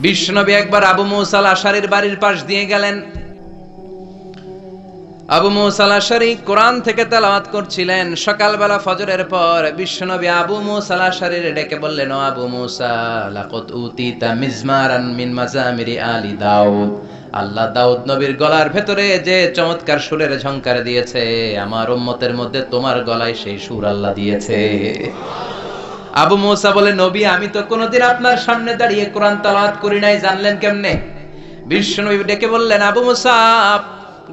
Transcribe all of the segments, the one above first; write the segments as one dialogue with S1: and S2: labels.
S1: বিশ্বনবী একবার আবু মুসা আল-আশআরীর বাড়ির পাশ দিয়ে গেলেন। আবু মুসা আল-আশআরী কোরআন থেকে তেলাওয়াত করছিলেন। সকালবেলা ফজরের পর বিশ্বনবী আবু মুসা আল-আশআরীর ডেকে বললেন, ও আবু মুসা, লাকাদ উতিতা মিজমারান মিন মাজামিরি আলি দাউদ। আল্লাহ দাউদ নবীর গলার ভেতরে যে চমৎকার সুরের ঝংকার দিয়েছে, আমার উম্মতের মধ্যে তোমার গলায় সেই সুর আল্লাহ দিয়েছে। আবু মুসা বলে, নবী, আমি তো কোনোদিন আপনার সামনে দাঁড়িয়ে কোরআন তেলাওয়াত করি নাই, জানলেন কেমনে? বিশ্বনবী ডেকে বললেন, আবু মুসা,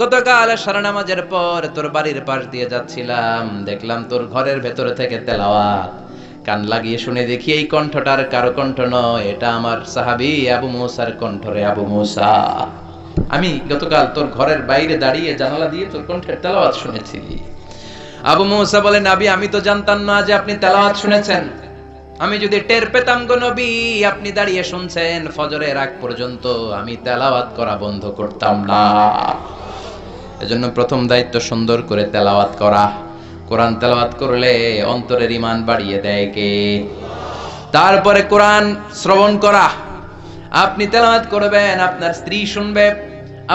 S1: গতকাল সারা নামাজের পর তোর বাড়ির পাশ দিয়ে যাচ্ছিলাম, দেখলাম তোর ঘরের ভেতরে থেকে তেলাওয়াত। কান লাগিয়ে শুনে দেখি এই কণ্ঠটার কারো কণ্ঠ নয়, এটা আমার সাহাবী আবু মুসার কণ্ঠ রে আবু মুসা। আমি গতকাল তোর ঘরের বাইরে দাঁড়িয়ে জানালা দিয়ে তোর কণ্ঠের তেলাওয়াত শুনেছি। আবু মুসা বলে, নবী, আমি তো জানতাম না যে আপনি তেলাওয়াত শুনেছেন। আমি যদি টের পেতাম গো নবী আপনি দাঁড়িয়ে শুনছেন ফজরের আগ পর্যন্ত, আমি তেলাওয়াত করা বন্ধ করতাম না। এজন্য প্রথম দায়িত্ব সুন্দর করে তেলাওয়াত করা। কোরআন তেলাওয়াত করলে অন্তরের ঈমান বাড়িয়ে দেয় কে? তারপরে কোরআন শ্রবণ করা। আপনি তেলাওয়াত করবেন, আপনার স্ত্রী শুনবে,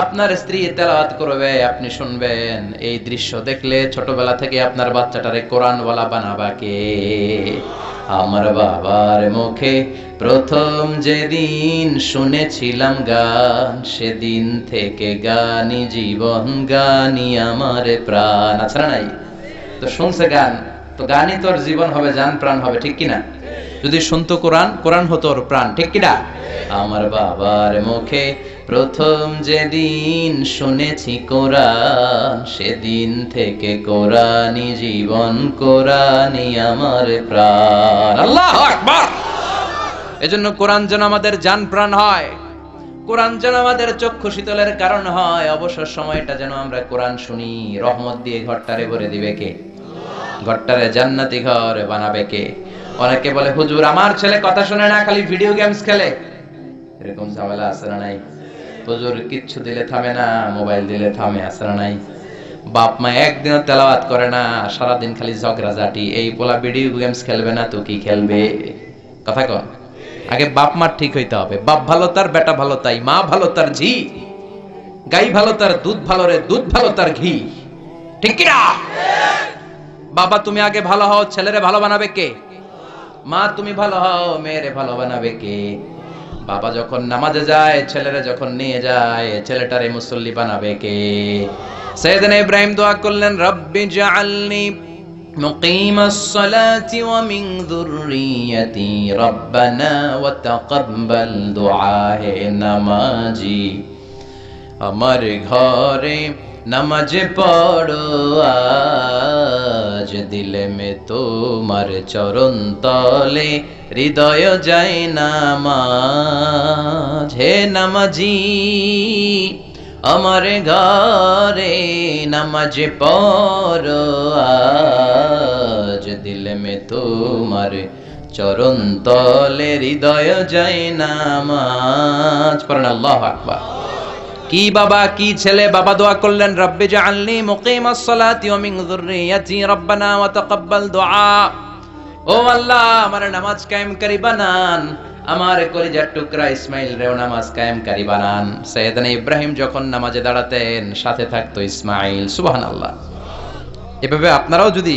S1: আপনার স্ত্রী তেলাওয়াত করবে, আপনি শুনবেন। এই দৃশ্য দেখলে ছোটবেলা থেকে আপনার বাচ্চাটারে কোরআনওয়ালা বানাবা কে? আমার বাবার মুখে প্রথম যেদিন শুনেছিলাম গান, সেদিন থেকে গানি জীবন, গানি আমার প্রাণ। আচ্ছা নাই তো শুনছে গান, তো গানই তোর জীবন হবে, জান প্রাণ হবে, ঠিক কিনা? যদি শুনতো কোরআন, কোরআন হতো ওর প্রাণ, ঠিক কিনা? আমার বাবার মুখে প্রথম যেদিন শুনেছি কোরআন, সেদিন থেকে কোরআনই জীবন, কোরআনই আমার প্রাণ। আল্লাহু আকবার। এজন্য কোরআন যেন আমাদের জান প্রাণ হয়, কোরআন যেন আমাদের চক্ষু শীতলের কারণ হয়। অবসর সময়টা যেন আমরা কোরআন শুনি। রহমত দিয়ে ঘরটারে ভরে দিবে কে? ঘরটারে জান্নাতি ঘর বানাবে কে? অনেকে বলে, হুজুর, আমার ছেলে কথা শুনে না, খালি ভিডিও গেমস খেলে। এরকম ঝামেলা আছে না নাই? হুজুর কিচ্ছু দিলে থামে না, মোবাইল দিলে থামে, আছে না নাই? বাপ মা একদিনও তেলাওয়াত করে না, সারাদিন খালি ঝগড়াঝাটি। এই পোলা ভিডিও গেমস খেলবে না তো কি খেলবে? কথা কন। আগে বাপ মা ঠিক হইতে হবে। বাপ ভালো তার, বেটা ভালো তাই, মা ভালো তার ঝি, গাই ভালো তার দুধ ভালো রে, দুধ ভালো তার ঘি, ঠিক কি না? বাবা তুমি আগে ভালো হও, ছেলেরে ভালো বানাবে কে? মা তুমি ভালো হও, মেয়েরে ভালো বানাবে কে? বাবা যখন নামাজে যায়, ছেলেরা যখন নিয়ে যায়, ছেলেটারে মুসল্লি বানাবে কে? সাইয়েদনা ইব্রাহিম দোয়া করলেন, রব্বি জাআলনি মুকিমাস সালাতি ওয়া মিন যুররিয়াতি রব্বানা ওয়া তাকাব্বাল দুআ। হে নামাজি, আমার ঘরে নামাজ পড়ো আজ, দিলে মে তোমার চরণ তলে, হৃদয় যায় নামাজ। হে নামাজি, আমার ঘরে নামাজ পড়ো আজ, দিলে মে তোমার চরণ তলে, হৃদয় যায় নামাজ। পড়েন আল্লাহু আকবার। কি বাবা কি ছেলে? বাবা দোয়া করলেন, রব্বি জাআলনি মুকিমাস সালাতি ওয়া মিন যুররিয়াতি রব্বানা ওয়া তাকাব্বাল দুআ। ও আল্লাহ, আমার নামাজ কায়েমকারী বানান, আমার কলিজার টুকরা ইসমাইল রেও নামাজ কায়েমকারী বানান। সাইয়েদনা ইব্রাহিম যখন নামাজে দাঁড়াতেন, সাথে থাকতো ইসমাইল। সুবহানাল্লাহ। এভাবে আপনারাও যদি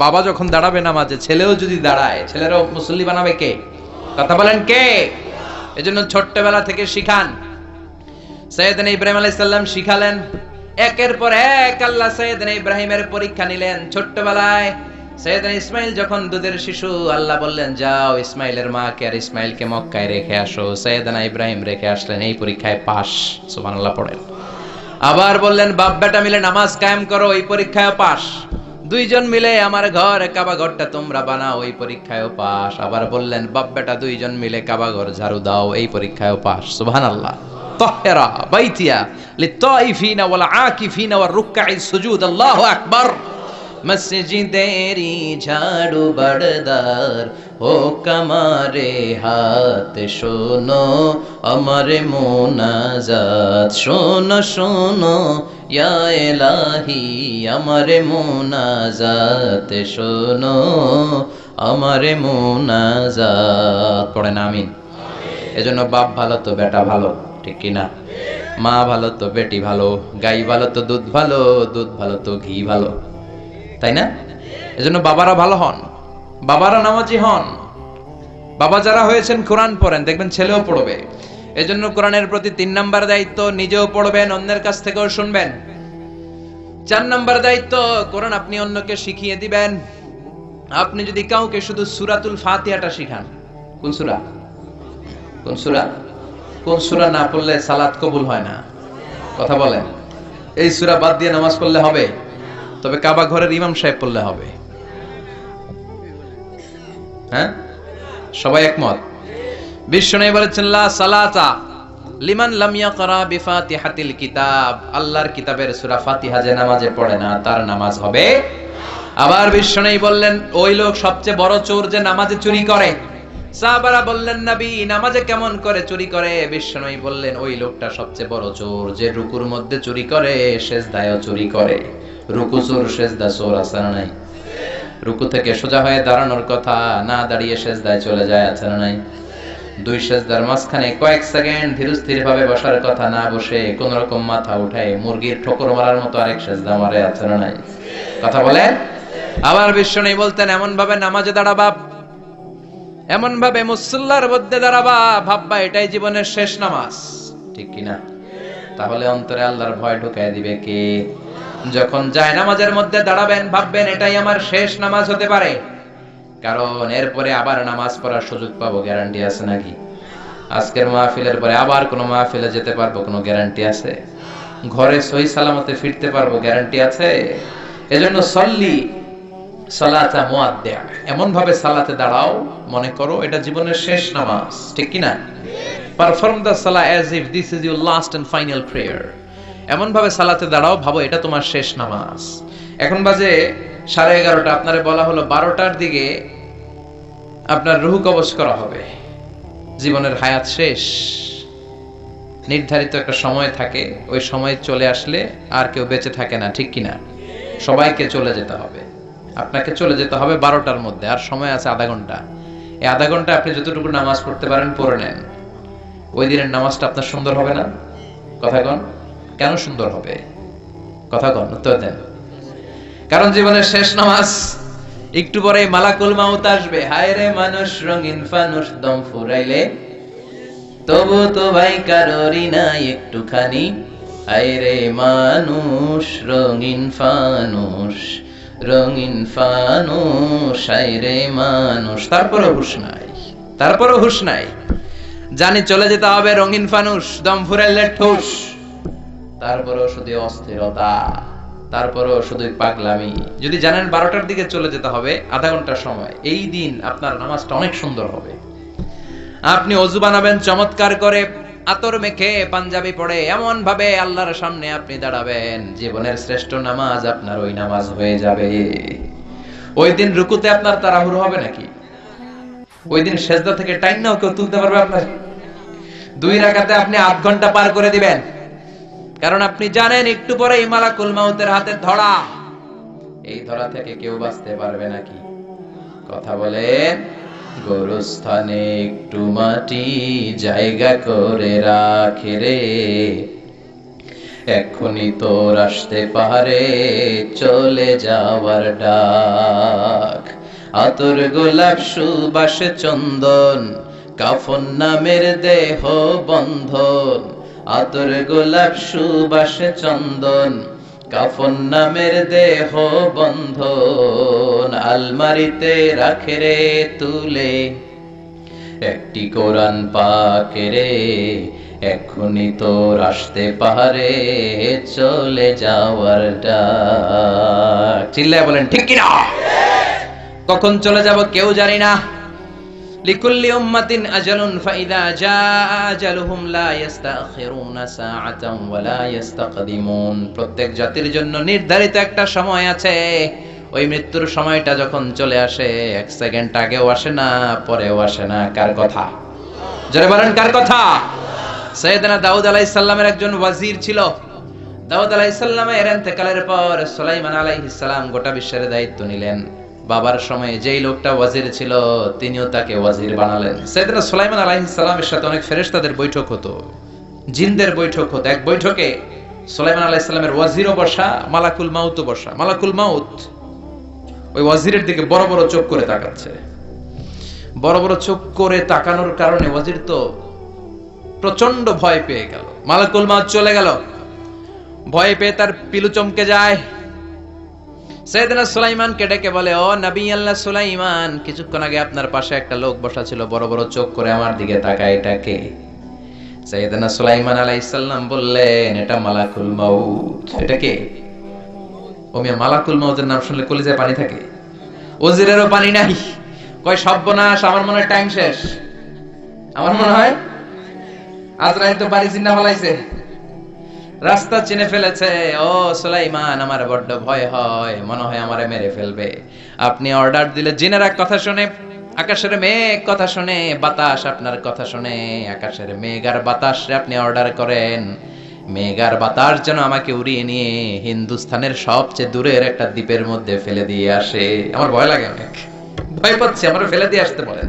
S1: বাবা যখন দাঁড়াবে নামাজে, ছেলেও যদি দাঁড়ায়, ছেলেরাও মুসল্লি বানাবে কে? কথা বলেন কে? এজন্য ছোট্টবেলা থেকে শিখান। সাইয়েদনা ইব্রাহিম আলাইহিস সালাম শিখালেন, একের পর এক আল্লাহ সাইয়েদনা ইব্রাহিমের পরীক্ষা নিলেন। ছোট্টবেলায় সাইয়েদনা ইসমাইল যখন দুধের শিশু, আল্লাহ বললেন, যাও ইসমাইলের মাকে আর ইসমাইলকে মক্কায় রেখে আসো। সাইয়েদনা ইব্রাহিম রেখে আসলেন, এই পরীক্ষায় পাস। সুবহানাল্লাহ পড়েন। আবার বললেন, বাপ বেটা মিলে নামাজ কায়েম করো, এই পরীক্ষায় পাস। দুইজন মিলে আমার ঘর কাবা ঘরটা তোমরা বানাও, এই পরীক্ষায় পাস। আবার বললেন, বাপ বেটা দুইজন মিলে কাবা ঘর ঝাড়ু দাও, এই পরীক্ষায় পাস। সুবহানাল্লাহ। তাহরা বাইতিয়া লিত্তাইফিনা ওয়াল আকিফিনা ওয়ার রুকআইস সুজুদ। আল্লাহু আকবার। মসজিদেরি ঝাড়ু বড়দার ও কামারে হাত, শোনো আমার মুনাজাত, শোনো শোনো ইয়া ইলাহি আমার মুনাজাত, শোনো আমার মুনাজাত। পড়েন আমিন। এজন্য বাপ ভালো তো বেটা ভালো, ঠিক কি না? মা ভালো তো বেটি ভালো, গাই ভালো তো দুধ ভালো, দুধ ভালো তো ঘি ভালো, তাই না? এজন্য বাবারা ভালো হন, বাবারা নামাজি হন। বাবা যারা হয়েছেন কোরআন পড়েন, দেখবেন ছেলেও পড়বে। এজন্য কোরআনের প্রতি 3 নাম্বার দায়িত্ব, নিজেও পড়বেন, অন্যের কাছ থেকেও শুনবেন। 4 নাম্বার দায়িত্ব, কোরআন আপনি অন্যকে শিখিয়ে দিবেন। আপনি যদি কাউকে শুধু সূরাতুল ফাতিহাটা শিখান, কোন সূরা? কোন সূরা? কোন সূরা না পড়লে সালাত কবুল হয় না? কথা বলেন। এই সূরা বাদ দিয়ে নামাজ পড়লে হবে? তবে কাবা ঘরের ইমাম সাহেব পড়লে হবে। হ্যাঁ, সবাই একমত? বিশ্বনবী বলেছেন লা সালাতা লিমান লাম ইয়াকরা বিফাতিহাতিল কিতাব, আল্লাহর কিতাবের সূরা ফাতিহা যে নামাজে পড়ে না তার নামাজ হবে। আবার বিশ্বনবী বললেন ওই লোক সবচেয়ে বড় চোর যে নামাজে চুরি করে। সাহাবারা বললেন নবী নামাজে কেমন করে চুরি করে? বিশ্বনবী বললেন ওই লোকটা সবচেয়ে বড় চোর যে রুকুর মধ্যে চুরি করে, সিজদায়ও চুরি করে। রুকু চোর, সিজদা চোর, আছে না নাই? রুকু থেকে সোজা হয়ে দাঁড়ানোর কথা, না দাঁড়িয়ে সিজদায় চলে যায়, আছে না নাই? 2 সিজদার মাঝখানে কয়েক সেকেন্ড ধীরস্থির ভাবে বসার কথা, না বসে কোন রকম মাথা উঠায় মুরগির ঠোকর মারার মতো আরেক সিজদা মারে, আছে না নাই? কথা বলে। আবার বিশ্বনবী বলতেন এমন ভাবে নামাজে দাঁড়াবা, এমন ভাবে মুসল্লার মধ্যে দাঁড়াবা, ভাববা এটাই জীবনের শেষ নামাজ, ঠিক কি না? তাহলে অন্তরে আল্লাহর ভয় ঢুকায় দিবে কে? যখন যায় নামাজের মধ্যে দাঁড়াবেন ভাববেন এটাই আমার শেষ নামাজ হতে পারে, কারণ এরপরে আবার নামাজ পড়ার সুযোগ পাবো, গ্যারান্টি আছে নাকি? আজকের মাহফিলের পরে আবার কোনো মাহফিলে যেতে পারবো, কোনো গ্যারান্টি আছে? ঘরে সহি সালামতে ফিরতে পারবো, গ্যারান্টি আছে? এজন্য সল্লি সালাতা মুআদ্দিয়া, এমন ভাবে সালাতে দাঁড়াও মনে করো এটা জীবনের শেষ নামাজ, ঠিক কি না? পারফর্ম দ্য সালাহ as if this is your last and final prayer. এমন ভাবে সালাতে দাঁড়াও, ভাবো এটা তোমার শেষ নামাজ। এখন বাজে 11:30, আপনারে বলা হলো 12টার দিকে আপনার রূহ কবজ করা হবে, জীবনের হায়াত শেষ। নির্ধারিত একটা সময় থাকে, ওই সময় চলে আসলে আর কেউ বেঁচে থাকে না, ঠিক কিনা? সবাইকে চলে যেতে হবে, আপনাকে চলে যেতে হবে 12টার মধ্যে, আর সময় আছে আধা ঘন্টা। এই আধা ঘন্টা আপনি যতটুকু নামাজ পড়তে পারেন পড়ে নেন। ওই দিনের নামাজটা আপনার সুন্দর হবে না? কথা কন, কেন সুন্দর হবে? কথা কন, উত্তর দেন। কারণ জীবনের শেষ নামাজ। একটু পরে মালাকুল মাউত আসবে। হায় রে মানুষ রঙিন ফানুস, দম ফুরাইলে তবু তো ভাই কারোরই নাই একটুখানি। হায় রে মানুষ রঙিন ফানুস, রঙিন ফানুস, হায় রে মানুষ। তারপরও হুঁশ নাই, তারপরও হুঁশ নাই। জানি চলে যেতে হবে রঙিন ফানুস, দম ফুরাইলে ঠুস। তারপরও শুধু অস্থিরতা, তারপরও শুধু পাগলামি। যদি জানেন 12টার দিকে চলে যেতে হবে, আধা ঘন্টার সময়, এই দিন আপনার নামাজটা অনেক সুন্দর হবে। আপনি ওযু বানাবেন চমৎকার করে, আতর মেখে, পাঞ্জাবি পরে, এমন ভাবে আল্লাহর সামনে আপনি দাঁড়াবেন, জীবনের শ্রেষ্ঠ নামাজ আপনার ওই নামাজ হয়ে যাবে। ওই দিন রুকুতে আপনার তাড়াহুড়ো হবে নাকি? ওই দিন সেজদা থেকে টাইনাও কেউ তুলতে পারবে আপনার? 2 রাকাতে আপনি 8 ঘন্টা পার করে দিবেন, কারণ আপনি জানেন একটু পরে মালাকুল মাউতের হাতে ধরা। এই ধরা থেকে কেউ বাঁচতে পারবে নাকি? কথা বলেন। গোরস্থানে একটু মাটি জায়গা করে রাখে রে, এক্ষুনি তোর আসতে পারে চলে যাওয়ার ডাক। আতর গোলাপ সুবাসে চন্দন, কাফন নামের দেহ বন্ধন। আতর গোলাপ সুবাসে চন্দন, কাফন নামের দেহ বন্ধন। আলমারিতে রাখে রে তুলে একটি কোরআন পাক রে, এক্ষুনি তোর আসতে পারে চলে যাওয়ার ডাক। চিল্লায় বলেন ঠিক কিনা? কখন চলে যাব কেউ জানি না। লিকুল্লি উম্মাতিন আজালুন ফাইদা জাআ আজালুহুম লা ইস্তাখিরুনা সাআতান ওয়া লা ইস্তাকদিমুন। প্রত্যেক জাতির জন্য নির্ধারিত একটা সময় আছে। ওই মৃত্যুর সময়টা যখন চলে আসে, 1 সেকেন্ড আগেও আসে না, পরেও আসে না। কার কথা? জোরে বলেন কার কথা? সাইয়েদনা দাউদ আলাইহিস সালামের একজন ওয়াজির ছিল। দাউদ আলাইহিস সালামের ইন্তেকালের পর সুলাইমান আলাইহিস সালাম গোটা বিশ্বের দায়িত্ব নিলেন। বাবার সময়ে যেই লোকটা ওয়াজির ছিল তিনিও তাকে ওয়াজির বানালেন। সাইয়েদনা সুলাইমান আলাইহিস সালামের সাথে অনেক ফেরেশতাদের বৈঠক হতো, জিনদের বৈঠক হতো। এক বৈঠকে সুলাইমান আলাইহিস সালামের ওয়াজিরও বসা, মালাকুল মাউতও বসা। মালাকুল মাউত ওই ওয়াজিরের দিকে বড় বড় চোখ করে তাকাচ্ছে। বড় বড় চোখ করে তাকানোর কারণে ওয়াজির তো প্রচন্ড ভয় পেয়ে গেল। মালাকুল মাউত চলে গেল, ভয় পেয়ে তার পিলু চমকে যায়। সাইয়েদনা সুলাইমানকে ডেকে বলে, ও নবী আল্লাহ সুলাইমান, কিছুক্ষণ আগে আপনার পাশে একটা লোক বসা ছিল, বড় বড় চোখ করে আমার দিকে তাকায়, এটা কে? সাইয়েদনা সুলাইমান আলাইহিস সালাম বললেন, এটা মালাকুল মাউত। এটা কে? ও মিয়া, মালাকুল মাউতের নাম শুনলে কলিজায় পানি থাকে, ওজিরেরও পানি নাই। কয় সর্বনাশ, আমার মনে হয় টাইম শেষ, আমার মনে হয় আজরাইল তো বাড়ি চিন্না ফলাইছে, রাস্তা চিনে ফেলেছে। ও সুলাইমান, আমার বড্ড ভয় হয়, মনে হয় আমারে মেরে ফেলবে। আপনি অর্ডার দিলে জিনেরা কথা শুনে, আকাশের মেঘ কথা শুনে, বাতাস আপনার কথা শুনে, আকাশের মেঘ আর বাতাস আপনি অর্ডার করেন, মেঘ আর বাতাস যেন আমাকে উড়িয়ে নিয়ে হিন্দুস্তানের সবচেয়ে দূরের একটা দ্বীপের মধ্যে ফেলে দিয়ে আসে। আমার ভয় লাগে, অনেক ভয় পাচ্ছি, আমার ফেলে দিয়ে আসতে বলেন।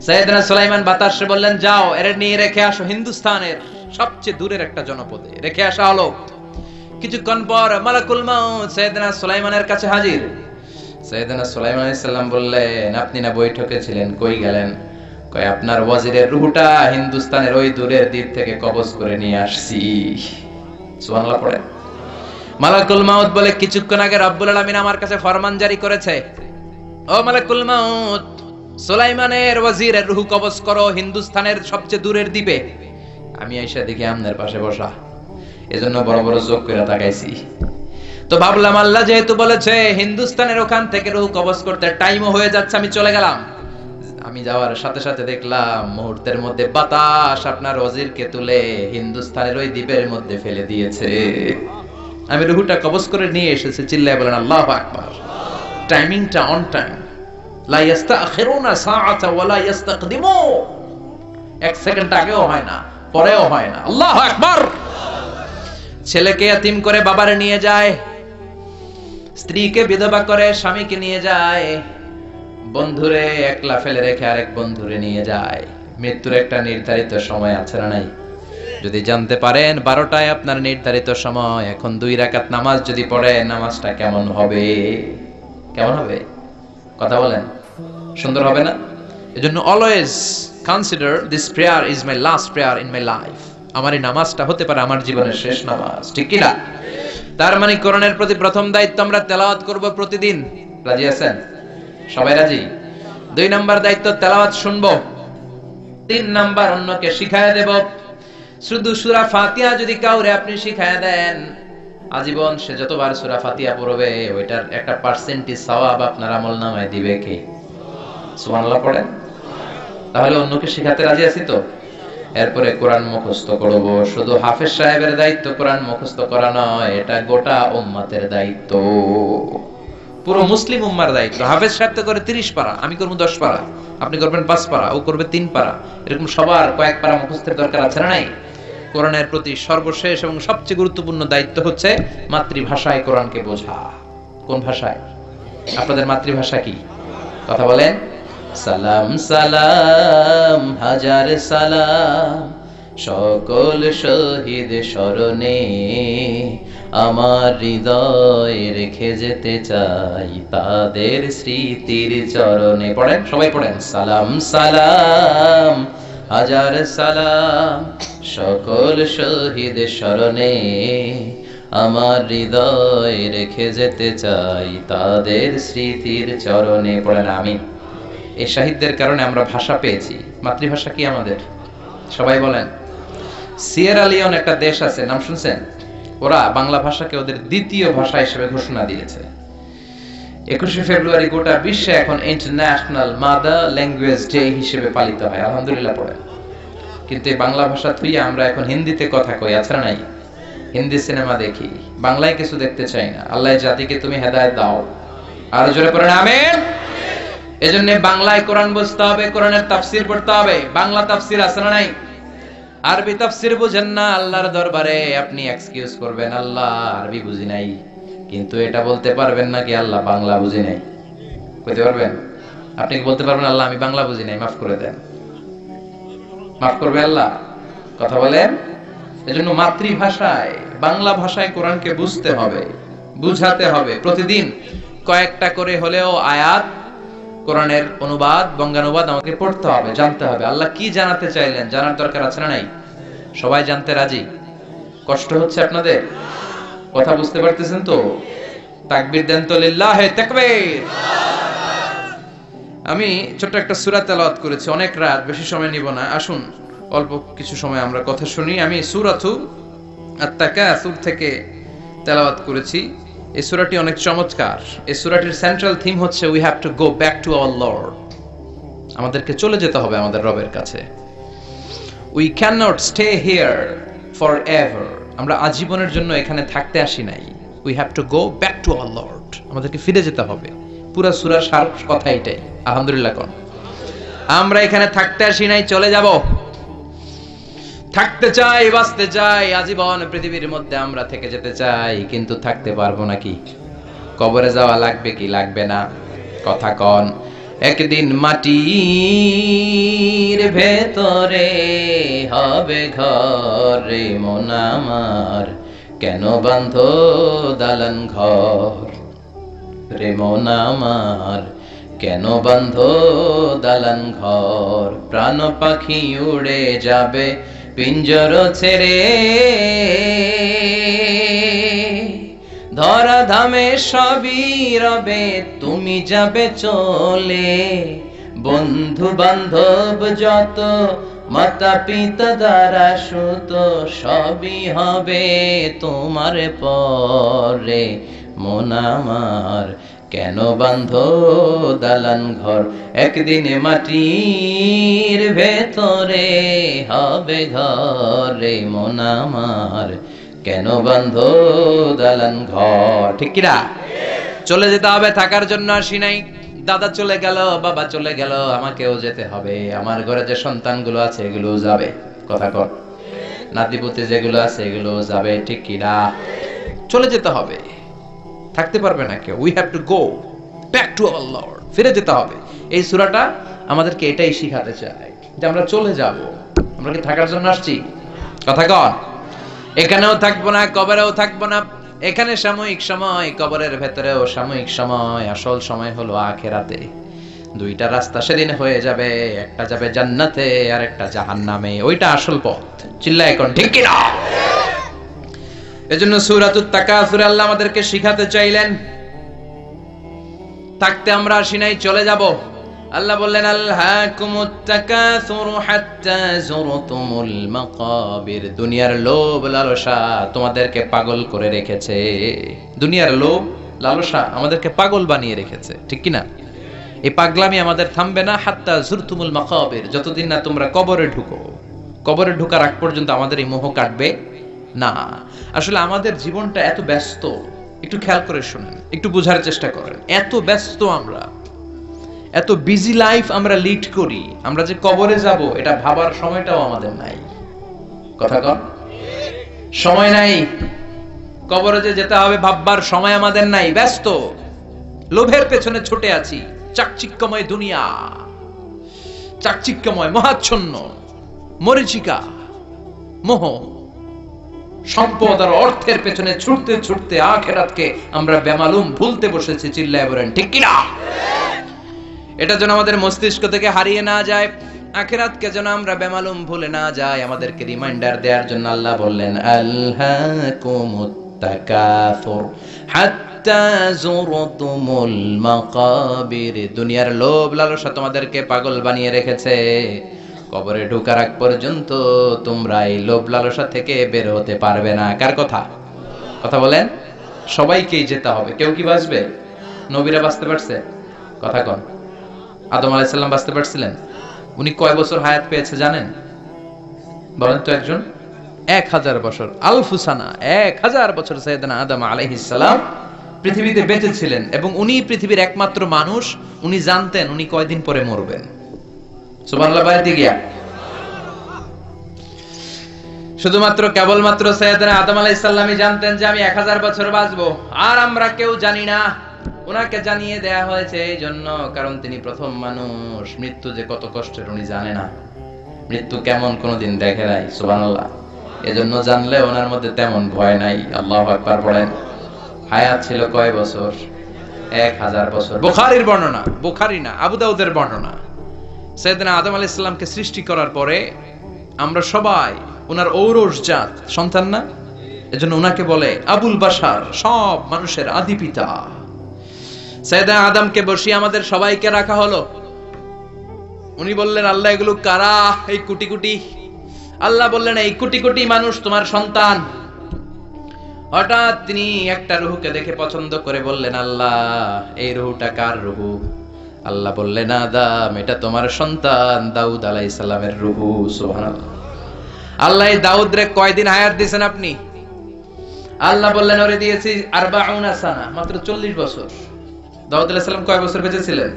S1: সাইয়েদনা সুলাইমান বাতাসে বললেন, যাও এর নিয়ে রেখে আসো হিন্দুস্তানের সবচেয়ে দূরের একটা জনপদে, রেখে আসা হলো। কিছুক্ষণ পর মালাকুল মাউত সাইয়েদনা সুলাইমানের কাছে হাজির। সাইয়েদনা সুলাইমান আলাইহিস সালাম বললেন, আপনি না বৈঠকে ছিলেন, কই গেলেন? কয়, আপনার ওয়াজিরের রূহটা হিন্দুস্তানের ওই দূরের দ্বীপ থেকে কবজ করে নিয়ে আসছি। সুবহানাল্লাহ পড়ে। মালাকুল মাউত বলে, কিছুক্ষণ আগে রব্বুল আলামিন আমার কাছে ফরমান জারি করেছে, ও মালাকুল মাউত, সুলাইমানের ওয়াজিরের রূহ কবজ করো হিন্দুস্তানের সবচেয়ে দূরের দ্বীপে। আমি আইসা দেখি আপনার পাশে বসা, এজন্য বড় বড় চোখ করে তাকাইছি। তো ভাবলাম, আল্লাহ যেহেতু বলেছে হিন্দুস্তানের ওখান থেকে রূহ কবজ করতে, টাইমও হয়ে যাচ্ছে, আমি চলে গেলাম। আমি যাওয়ার সাথে সাথে দেখলাম মুহূর্তের মধ্যে বাতাস আপনার ওয়াজিরকে তুলে হিন্দুস্তানের ওই দ্বীপের মধ্যে ফেলে দিয়েছে। আমি রূহটা কবজ করে নিয়ে এসেছি। চিল্লায় বলেন আল্লাহু আকবার। টাইমিংটা অন টাইম, লা ইস্তাখিরুনা সাআতা ওয়া লা ইস্তাকদিমুন। এক সেকেন্ড আগেও হয় না, পরেও হয় না। আল্লাহু আকবার। ছেলেকে ইয়াতিম করে বাবারে নিয়ে যায়, স্ত্রীকে বিধবা করে স্বামীকে নিয়ে যায়, বন্ধুরে একলা ফেলে রেখে আরেক বন্ধুরে নিয়ে যায়। মৃত্যুর একটা নির্ধারিত সময় আছে না নাই? যদি জানতে পারেন 12টায় আপনার নির্ধারিত সময়, এখন 2 রাকাত নামাজ যদি পড়েন, নামাজটা কেমন হবে? কেমন হবে? কথা বলেন, সুন্দর হবে না? এজন্য always consider this prayer is my last prayer in my life. আমার এই নামাজটা হতে পারে আমার জীবনের শেষ নামাজ, ঠিক কি না? তার মানে কোরআনের প্রতি প্রথম দায়িত্ব আমরা তেলাওয়াত করব প্রতিদিন। রাজি আছেন? সবাই রাজি? 2 নাম্বার দায়িত্ব তেলাওয়াত শুনবো। 3 নাম্বার অন্যকে শিখায় দেব। শুধু সূরা ফাতিহা যদি কাউরে আপনি শিখায় দেন, আজীবন সে যতবার সূরা ফাতিহা পড়বে ওইটার একটা পার্সেন্টেজ সওয়াব আপনার আমলনামায় দিবে কে? সুবহানাল্লাহ পড়েন। তাহলে অন্যকে শেখাতে রাজি আছি তো? এরপরে কোরআন মুখস্থ করব। শুধু হাফেজ সাহেবের দায়িত্ব কোরআন মুখস্থ করা নয়, এটা গোটা উম্মতের দায়িত্ব, পুরো মুসলিম উম্মার দায়িত্ব। হাফেজ সাহেব তো করে 30 পারা, আমি করব 10 পারা, আপনি করবেন 5 পারা, ও করবে 3 পারা, এরকম সবার কয়েক পারা মুখস্থের দরকার আছে না নাই? কোরআনের প্রতি সর্বশেষ এবং সবচেয়ে গুরুত্বপূর্ণ দায়িত্ব হচ্ছে মাতৃভাষায় কোরআনকে বোঝা। কোন ভাষায়? আপনাদের মাতৃভাষা কি? কথা বলেন। সালাম সালাম হাজার সালাম সকল শহীদ স্মরণে, আমার হৃদয় রেখে যেতে চাই তাদের স্মৃতির চরণে। পড়েন, সবাই পড়েন। সালাম সালাম হাজার সালাম সকল শহীদ স্মরণে, আমার হৃদয় রেখে যেতে চাই তাদের স্মৃতির চরণে। পড়েন আমিন। এই শাহিদদের কারণে আমরা ভাষা পেয়েছি। মাতৃভাষা কি আমাদের? সবাই বলেন। সিয়েরা লিওন একটা দেশ আছে, নাম শুনছেন? ওরা বাংলা ভাষাকে ওদের দ্বিতীয় ভাষা হিসেবে ঘোষণা দিয়েছে। 21শে ফেব্রুয়ারি গোটা বিশ্বে এখন ইন্টারন্যাশনাল মাদার ল্যাঙ্গুয়েজ ডে হিসেবে পালিত হয়। আলহামদুলিল্লাহ পড়ে। কিন্তু এই বাংলা ভাষা থুইয়া আমরা এখন হিন্দিতে কথা কই, আছে না নাই? হিন্দি সিনেমা দেখি, বাংলায় কিছু দেখতে চাই না। আল্লাহ জাতিকে তুমি হেদায়েত দাও। আর জোরে পড়েন আমিন। এজন্য বাংলায় কোরআন বুঝতে হবে, কোরআনের তাফসীর পড়তে হবে। বাংলা তাফসীর আছে না নাই? আরবি তাফসীর বুঝেন না, আল্লাহর দরবারে আপনি এক্সকিউজ করবেন, আল্লাহ আরবি বুঝি নাই, কিন্তু এটা বলতে পারবেন না কি আল্লাহ বাংলা বুঝি নাই? কইতে পারবেন? আপনি কি বলতে পারবেন আল্লাহ আমি বাংলা বুঝি নাই, মাফ করে দেন? মাফ করবে আল্লাহ? কথা বলেন। এজন্য মাতৃভাষায় বাংলা ভাষায় কোরআনকে বুঝতে হবে, বুঝাতে হবে। প্রতিদিন কয়েকটা করে হলেও আয়াত কোরআনের অনুবাদ, বঙ্গানুবাদ আমাকে পড়তে হবে, জানতে হবে আল্লাহ কি জানাতে চাইলেন। জানার দরকার আছে না নাই? সবাই জানতে রাজি? কষ্ট হচ্ছে আপনাদের? কথা বুঝতে পারতেছেন তো? তাকবীর দেন তো, লিল্লাহে তাকবীর। আমি ছোট্ট একটা সূরা তেলাওয়াত করেছি, অনেক রাত, বেশি সময় নিব না। আসুন অল্প কিছু সময় আমরা কথা শুনি। আমি সূরাতু আত-তাকাসুর থেকে তেলাওয়াত করেছি। এই সূরাটি অনেক চমৎকার। এই সূরাটির সেন্ট্রাল থিম হচ্ছে we have to go back to our Lord. আমাদেরকে চলে যেতে হবে আমাদের রবের কাছে। We can not stay here for ever. আমরা আজীবনের জন্য এখানে থাকতে আসি নাই। We have to go back to our Lord. আমাদেরকে ফিরে যেতে হবে। পুরা সূরার সার কথা এটাই। আলহামদুলিল্লাহ কোন। আমরা এখানে থাকতে আসি নাই, চলে যাব। থাকতে চাই, বাঁচতে চাই, আজীবন পৃথিবীর মধ্যে আমরা থেকে যেতে চাই, কিন্তু থাকতে পারবো নাকি? কবরে যাওয়া লাগবে কি লাগবে না? কথা কন। একদিন মাটির ভেতরে হবে ঘর রে মন আমার, কেন বাঁধো দালান ঘর রে মন আমার, কেন বাঁধো দালান ঘর। প্রাণ পাখি উড়ে যাবে পিঞ্জর ছেড়ে, ধরা ধামে সবই রবে তুমি যাবে চলে। বন্ধু বান্ধব যত, মাতা পিতা দ্বারা সুত, সবই হবে তোমার পরে মন আমার, কেন বাঁধো দালান ঘর। একদিন মাটির ভেতরে হবে ঘরে মন আমার, কেন বাঁধো দালান ঘর। ঠিক কিনা? চলে যেতে হবে, থাকার জন্য আসি নাই। দাদা চলে গেল, বাবা চলে গেল, আমাকেও যেতে হবে। আমার ঘরে যে সন্তানগুলো আছে এগুলো যাবে। কথা কর। নাতিপুতি যেগুলো আছে এগুলো যাবে। ঠিক কিনা? চলে যেতে হবে, থাকতে পারবে না কেউ। We have to go back to our Lord. ফিরে যেতে হবে। এই সূরাটা আমাদেরকে এটাই শিখাতে চায় যে আমরা চলে যাব। আমরা কি থাকার জন্য আসছি? কথা কন। এখানেও থাকবো না, কবরেও থাকবো না। এখানে সাময়িক সময়, কবরের ভেতরেও সাময়িক সময়, আসল সময় হলো আখিরাতে। দুইটা রাস্তা সেদিন হয়ে যাবে, একটা যাবে জান্নাতে আর একটা জাহান্নামে। ওইটা আসল পথ। চিল্লায় কোন ঠিক কিনা? এজন্য সূরাতুত তাকাসুরে আল্লাহ আমাদেরকে শিখাতে চাইলেন থাকতে আমরা আসি নাই, চলে যাব। আল্লাহ বললেন আলহাকুমুত তাকাসুরু হাত্তা যুরতুমুল মাকাবির। দুনিয়ার লোভ লালসা তোমাদেরকে পাগল করে রেখেছে। দুনিয়ার লোভ লালসা আমাদেরকে পাগল বানিয়ে রেখেছে। ঠিক কি না? এই পাগলামি আমাদের থামবে না। হাত্তা যুরতুমুল মাকাবির, যতদিন না তোমরা কবরে ঢুকো। কবরে ঢোকার আগ পর্যন্ত আমাদের এই মোহ কাটবে না। আসলে আমাদের জীবনটা এত ব্যস্ত, একটু খেয়াল করে শুনেন, একটু বোঝার চেষ্টা করেন। এত ব্যস্ত আমরা, এত বিজি লাইফ আমরা লিড করি, আমরা যে কবরে যাব এটা ভাবার সময়টাও আমাদের নাই। কথা কন। সময় নাই। কবরে যে যেতে হবে ভাববার সময় আমাদের নাই। ব্যস্ত, লোভের পেছনে ছুটে আছি। চাকচিক্যময় দুনিয়া, চাকচিক্যময়, মহাচ্ছন্ন, মরীচিকা, মোহ, সম্পদ আর অর্থের পেছনে ছুটতে ছুটতে আখিরাতকে আমরা বেমালুম ভুলতে বসেছি। চিল্লায় বলেন ঠিক কিনা? এটা যেন আমাদের মস্তিষ্ক থেকে হারিয়ে না যায়। আখিরাতকে যেন আমরা বেমালুম ভুলে না যাই, আমাদেরকে রিমাইন্ডার দেওয়ার জন্য আল্লাহ বললেন আলহাকুমুত তাকাসুর হাত্তা যুরতুমুল মাকাবির। দুনিয়ার লোভ লালসা তোমাদেরকে পাগল বানিয়ে রেখেছে। কবরে ঢোকার আগ পর্যন্ত তোমরা এই লোভ লালসা থেকে বের হতে পারবে না। কার কথা? কথা বলেন। সবাইকেই যেতে হবে। কেউ কি বাঁচবে? নবীরা বাঁচতে পারছে? কথা কন। আদম আলাইহিস সালাম বাঁচতে পারছিলেন? উনি কয় বছর হায়াত পেয়েছে জানেন? বলেন তো একজন। 1000 বছর। আলফুসানা, 1000 বছর সাইয়েদনা আদম আলাইহিস সালাম পৃথিবীতে বেঁচে ছিলেন। এবং উনি পৃথিবীর একমাত্র মানুষ, উনি জানতেন উনি কয়দিন পরে মরবেন। সুবহানাল্লাহ। বাইরে গিয়া শুধুমাত্র কেবলমাত্র সাইয়েদনা আদম আলাইহিস সালামই জানতেন যে আমি 1000 বছর বাঁচবো। আর আমরা কেউ জানি না। ওনাকে জানিয়ে দেয়া হয়েছে এই জন্য, কারণ তিনি প্রথম মানুষ। মৃত্যু যে কত কষ্টের উনি জানে না, মৃত্যু কেমন কোনোদিন দেখে নাই। সুবহানাল্লাহ। এজন্য জানলে ওনার মধ্যে তেমন ভয় নাই। আল্লাহু আকবার বলেন। হায়াত ছিল কয় বছর? 1000 বছর। বুখারীর বর্ণনা, বুখারী না, আবু দাউদের বর্ণনা। সাইয়েদনা আদম আলাইহিস সালামকে সৃষ্টি করার পরে আমরা সবাই ওনার ঔরস জাত সন্তান না, এজন্য ওনাকে বলে আবুল বাশার, সব মানুষের আদি পিতা। সাইয়েদনা আদমকে বসিয়ে আমাদের সবাইকে রাখা হলো। উনি বললেন, আল্লাহ এগুলো কারা? এই কোটি কোটি। আল্লাহ বললেন, এই কোটি কোটি মানুষ তোমার সন্তান। হঠাৎ তিনি একটা রূহকে দেখে পছন্দ করে বললেন, আল্লাহ এই রূহটা কার রূহ? আল্লাহ বললেন, আদম এটা তোমার সন্তান দাউদ আলাইহিস সালামের রূহ। সুবহানাল্লাহ। আল্লাহ এই দাউদ রে কয়দিন হায়াত দিয়েছেন আপনি? আল্লাহ বললেন, ওরে দিয়েছি 40 সানা, মাত্র 40 বছর। দাউদ আলাইহিস সালাম কয় বছর বেঁচে ছিলেন?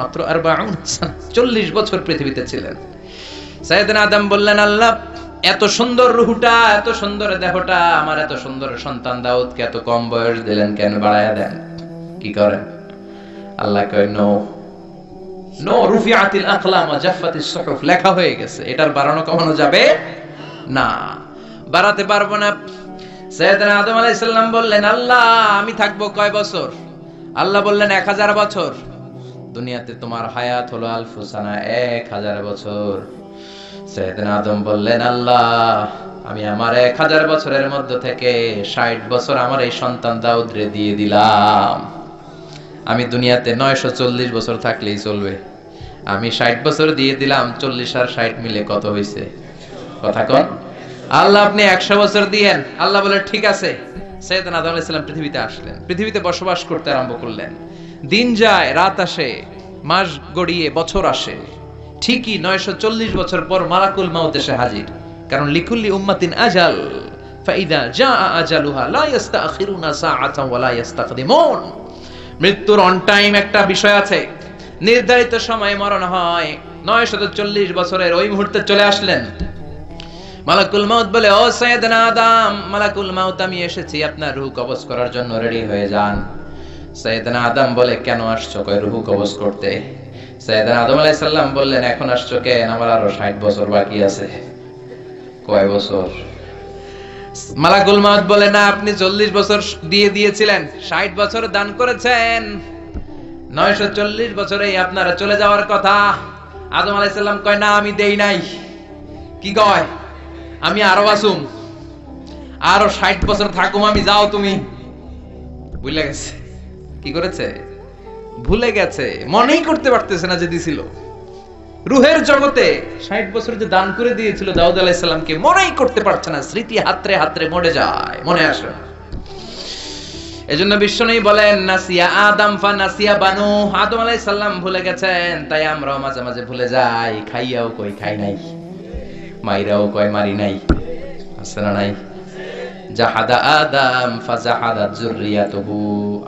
S1: মাত্র 40 সানা, 40 বছর পৃথিবীতে ছিলেন। সাইয়েদনা আদম বললেন, আল্লাহ এত সুন্দর রূহটা, এত সুন্দর দেহটা, আমার এত সুন্দর সন্তান দাউদকে এত কম বয়স দিলেন কেন? বাড়ায়া দেন। কি করেন? আল্লাহ কয়, নো নো, রুফিআতিল আকলাম ওয়া জাফফাতিস সুহুফ, লেখা হয়ে গেছে, এটার বাড়ানো কমানো যাবে না, বাড়াতে পারবো না। সাইয়েদনা আদম আলাইহিস সালাম বললেন, আল্লাহ আমি থাকবো কয় বছর? আল্লাহ বললেন 1000 বছর। দুনিয়াতে তোমার হায়াত হলো আলফু সানা, 1000 বছর। সাইয়েদনা আদম বললেন, আল্লাহ আমি আমার 1000 বছরের মধ্যে থেকে 60 বছর আমার এই সন্তান দাউদ রে দিয়ে দিলাম। আমি দুনিয়াতে 940 বছর থাকলেই চলবে, আমি 60 বছর দিয়ে দিলাম। 40 আর 60 মিলে কত হইছে? কথা কন। আল্লাহ আপনি 100 বছর দিয়েন। আল্লাহ বলে, ঠিক আছে। সাইয়েদনা আদম আলাইহিস সালাম পৃথিবীতে আসলেন, পৃথিবীতে বসবাস করতে আরম্ভ করলেন। দিন যায়, রাত আসে, মাস গড়িয়ে বছর আসে। ঠিকই 940 বছর পর মালাকুল মাউত এসে হাজির। কারণ লিকুল্লি উম্মাতিন আজাল, ফাইদা জাআ আজালুহা লা ইস্তাখিরুনা সাআতান ওয়া লা ইস্তাকদিমুন। মৃত্যুর অন টাইম একটা বিষয় আছে, নির্ধারিত সময়ে মরণ হয়। 940 বছরের ওই মুহূর্তে চলে আসলেন। মালাকুল মাউত বলে, ও সাইয়েদনা আদম, মালাকুল মাউত আমি এসেছি, আপনার রূহ কবজ করার জন্য রেডি হয়ে যান। সাইয়েদনা আদম বলে, কেন আসছো? কয় রূহ কবজ করতে। সাইয়েদনা আদম আলাইহিস সালাম বললেন, এখন আসছো কেন? আমার আরো 60 বছর বাকি আছে। কয় বছর? মালাকুল মাউত বলে, না আপনি 40 বছর দিয়ে দিয়েছিলেন, 60 বছর দান করেছেন, 940 বছরেই আপনারা চলে যাওয়ার কথা। আদম আলাইহিস সালাম কয়, না আমি দেই নাই। কি কয়? আমি আরো আসুম, আরো 60 বছর থাকুম আমি, যাও তুমি। ভুলে গেছে। কি করেছে? ভুলে গেছে, মনেই করতে পারতেছে না যে দিছিল। রূহের জগতে 60 বছর যে দান করে দিয়েছিল দাউদ আলাইহিস সালামকে, মনেই করতে পারছে না। স্মৃতি হাতরে হাতরে মরে যায়, মনে আসে না। এজন্য বিশ্বনবী বলেন, নাসিয়া আদম ফা নাসিয়া বানু। আদম আলাইহিস সালাম ভুলে গেছেন, তাই আমরাও মাঝে মাঝে ভুলে যাই। খাইয়াও কই খাই নাই, মাইরাও কয় মারি নাই, আছে না নাই? জাহাদা আদম ফাজাহাদাত যুররিয়াতুহু।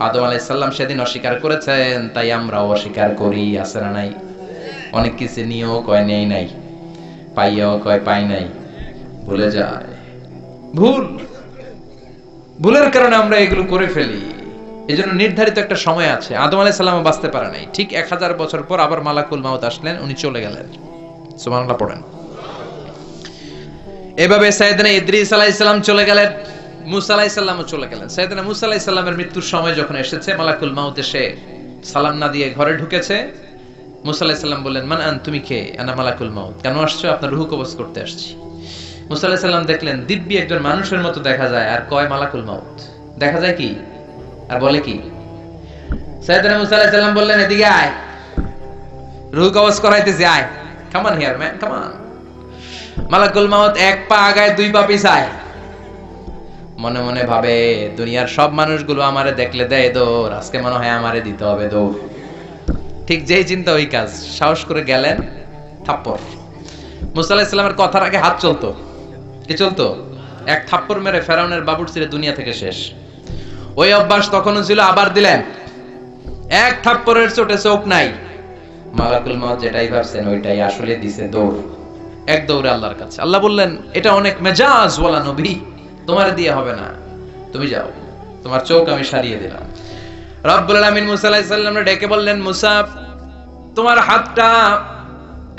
S1: আদম আলাইহিস সালাম সেদিন অস্বীকার করেছেন, তাই আমরাও অস্বীকার করি, আছে না নাই? অনেক কিছু নিয়েও কয় নেই নাই, পাইয়াও কয় পাই নাই, ভুলে যায়। ভুলের কারণে আমরা এগুলো করে ফেলি। এজন্য নির্ধারিত একটা সময় আছে। আদম আলাইহিস সালাম বাঁচতে পারে নাই, ঠিক 1000 বছর পর আবার মালাকুল মাউত আসলেন, উনি চলে গেলেন। সুবহানাল্লাহ পড়েন। এভাবে সাইয়েদনা ইদ্রিস আলাইহিস সালাম চলে গেলেন, মুসা আলাইহিস সালামও চলে গেলেন। সাইয়েদনা মুসা আলাইহিস সালামের মৃত্যুর সময় যখন এসেছে, মালাকুল মাউত এসে সালাম না দিয়ে ঘরে ঢুকেছে। মুসা আলাইহিস সালাম বললেন, মান আন, তুমি কে? আনা মালাকুল মাউত। কেন আসছো? আপনার রূহ কবজ করতে আসছি। মুসা আলাইহিস সালাম দেখলেন দিব্যি একজন মানুষের মতো দেখা যায়, আর কয় মালাকুল মাউত। দেখা যায় কি আর বলে কি? সাইয়েদনা মুসা আলাইহিস সালাম বললেন, এদিকে আয়, রূহ কবজ করাইতেছি, আয়, come on here man, come on. মালাকুল মাউত 1 পা আগায় 2 পা পিছায়। মনে মনে ভাবে, দুনিয়ার সব মানুষগুলো আমারে দেখলে দেয় দৌড়, আজকে মনে হয় আমারে দিতে হবে দৌড়। ঠিক যেই চিন্তা ওই কাজ। সাহস করে গেলেন, থাপ্পড়। মুসা আলাইহিস সালামের কথার আগে হাত চলতো। কি চলতো? এক থাপ্পড় মেরে ফেরাউনের বাবুরচিরে দুনিয়া থেকে শেষ। ওই অভ্যাস তখনও ছিল, আবার দিলেন। এক থাপ্পড়ের চোটে চোখ নাই। মালাকুল মাউত যেটাই ভাবছেন ওইটাই আসলে দিছে দৌড়। এক দৌড়ে আল্লাহর কাছে। আল্লাহ বললেন, এটা অনেক মেজাজ ওয়ালা নবী, তোমার দিয়ে হবে না, তুমি যাও, তোমার চোখ আমি সারিয়ে দিলাম। রব্বুল আলামিন মুসা আলাইহিস সালামকে ডেকে বললেন, মুসা তোমার হাতটা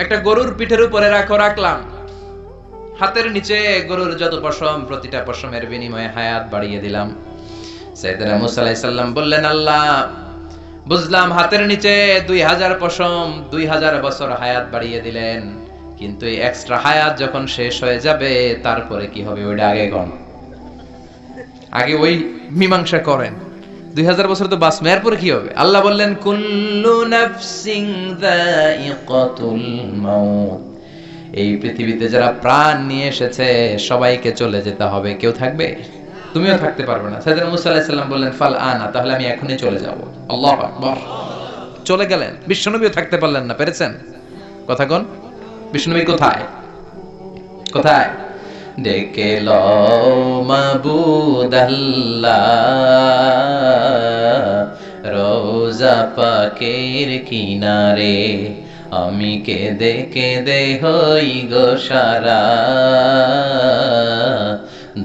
S1: একটা গরুর পিঠের উপরে রাখলাম, হাতের নিচে গরুর যত পশম প্রতিটা পশমের বিনিময়ে হায়াত বাড়িয়ে দিলাম। সাইয়েদনা মুসা আলাইহিস সালাম বললেন, আল্লাহ বুঝলাম হাতের নিচে 2000 পশম 2000 বছর হায়াত বাড়িয়ে দিলেন, কিন্তু এই এক্সট্রা হায়াত যখন শেষ হয়ে যাবে তারপরে কি হবে ওইটা আগে কোন, আগে ওই মীমাংসা করেন। 2000 বছর তো বাঁচবে, এরপরে কি হবে? আল্লাহ বললেন, কুল্লু নাফসিন যায়িকাতুল মাউত, এই পৃথিবীতে যারা প্রাণ নিয়ে এসেছে সবাইকে চলে যেতে হবে, কেউ থাকবে? তুমিও থাকতে পারবে না। সাইয়েদনা মুসা আলাইহিস সালাম বললেন, ফাল আনা, তাহলে আমি এখনই চলে যাব। আল্লাহু আকবার। চলে গেলেন। বিশ্বনবীও থাকতে পারলেন না, পেরেছেন? কথা কোন? বিশ্বনবী কোথায়? কোথায়? ডেকে লও মাবুদ আল্লাহ, রোজা পাকের কিনারে আমি কেঁদে কেঁদে হই গো সারা,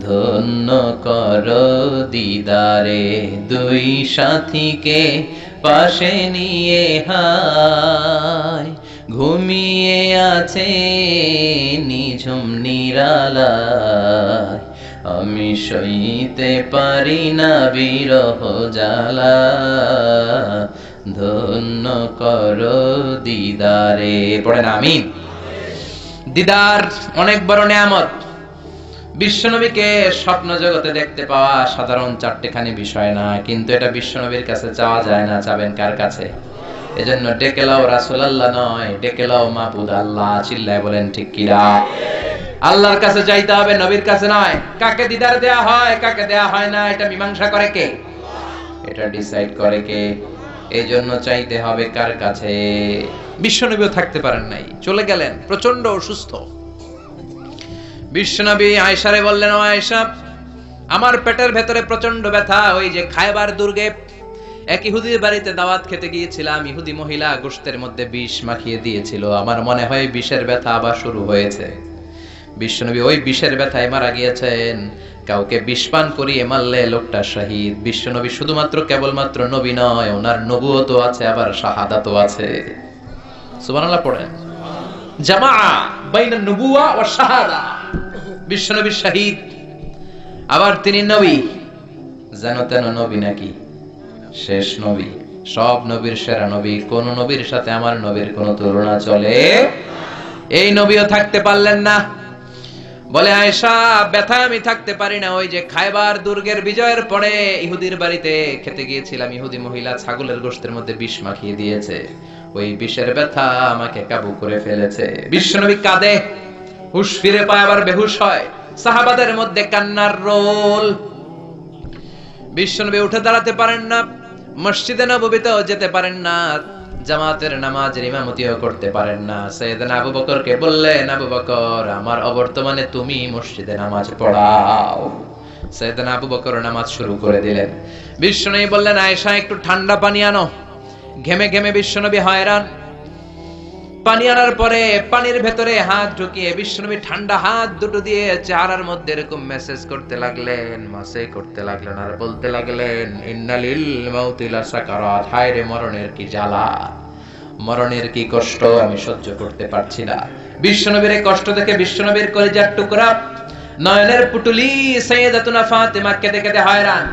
S1: ধন্য করো দিদারে দুই সাথীকে পাশে নিয়ে হায়, ঘুমিয়ে আছে নিঝুম নিরালায়, আমি সইতে পারি না বিরহ জ্বালা, ধন্য করো দিদারে। পড়েন আমিন। দিদার অনেক বড় নিয়ামত। বিশ্বনবীকে স্বপ্ন জগতে দেখতে পাওয়া সাধারণ চারটিখানি বিষয় না, কিন্তু এটা বিশ্বনবীর কাছে চাওয়া যায় না। চাবেন কার কাছে? এজন্য ডেকে লাও রাসূলুল্লাহ নয়, ডেকে লাও মাবুদ আল্লাহ। চিল্লায় বলেন ঠিক কিনা? আল্লাহর কাছে চাইতে হবে, নবীর কাছে নয়। কাকে দিদার দেয়া হয়, কাকে দেয়া হয় না, এটা মীমাংসা করে কে? এটা ডিসাইড করে কে? এই জন্য চাইতে হবে কার কাছে? বিশ্বনবীও থাকতে পারেন নাই, চলে গেলেন, প্রচন্ড অসুস্থ। বিশ্বনবী আয়েশারে বললেন, ও আয়েশা, আমার পেটের ভেতরে প্রচন্ড ব্যথা। ওই যে খায়বার দুর্গে এক ইহুদির বাড়িতে দাওয়াত খেতে গিয়েছিলাম, ইহুদি মহিলা গোশতের মধ্যে বিষ মাখিয়ে দিয়েছিল, আমার মনে হয় বিষের ব্যথা আবার শুরু হয়েছে। বিশ্বনবী ওই বিষের ব্যথায় মারা গিয়েছেন। কাউকে বিষ পান করিয়ে মারলে লোকটা শহীদ। বিশ্বনবী শুধুমাত্র কেবলমাত্র নবী নয়, ওনার নবুয়তও আছে, আবার শাহাদাতও আছে। সুবহানাল্লাহ পড়েন। জামা বাইনা নবুওয়া ওয়া শাহাদা। বিশ্বনবী শহীদ, আবার তিনি নবী। জানো তেন নবী নাকি? শেষ নবী, সব নবীর সেরা নবী। কোন নবীর সাথে আমার নবীর কোন তুলনা চলে? এই নবীও থাকতে পারলেন না। বলে, আয়েশা ব্যথায় আমি থাকতে পারি না। ওই যে খায়বার দুর্গের বিজয়ের পরে ইহুদির বাড়িতে খেতে গিয়েছিলাম, ইহুদি মহিলা ছাগলের গোশতের মধ্যে বিষ মাখিয়ে দিয়েছে, ওই বিষের ব্যথা আমাকে কাবু করে ফেলেছে। বিশ্বনবী কাঁদে, হুঁশ ফিরে পায়, আবার বেহুশ হয়। সাহাবাদের মধ্যে কান্নার রোল। বিশ্বনবী উঠে দাঁড়াতে পারেন না, মসজিদে নববীতেও যেতে পারেন না, জামাতের নামাজের ইমামতিও করতে পারেন না। সাইয়েদনা আবু বকরকে বললেন, আবু বকর, আমার অবর্তমানে তুমি মসজিদে নামাজ পড়াও। সাইয়েদনা আবু বকর নামাজ শুরু করে দিলেন। বিশ্বনবী বললেন, আয়েশা একটু ঠান্ডা পানি আনো। ঘেমে ঘেমে বিশ্বনবী হয়রান। পানি আনার পরে পানির ভেতরে হাত ঢুকিয়ে বিশ্বনবী ঠান্ডা হাত দুটো দিয়ে চেহারার মধ্যে এরকম মেসেজ করতে লাগলেন, মাসে করতে লাগলেন, আর বলতে লাগলেন, ইন্নালিল মাউতি লাসাকারাত, হায় রে মরণের কি জ্বালা, মরণের কি কষ্ট আমি সহ্য করতে পারছি না। বিশ্বনবীর এই কষ্ট দেখে বিশ্বনবীর কলিজার টুকরা, নয়নের পুটুলি সাইয়্যিদাতুনা ফাতেমা কেঁদে কেঁদে হয়রান।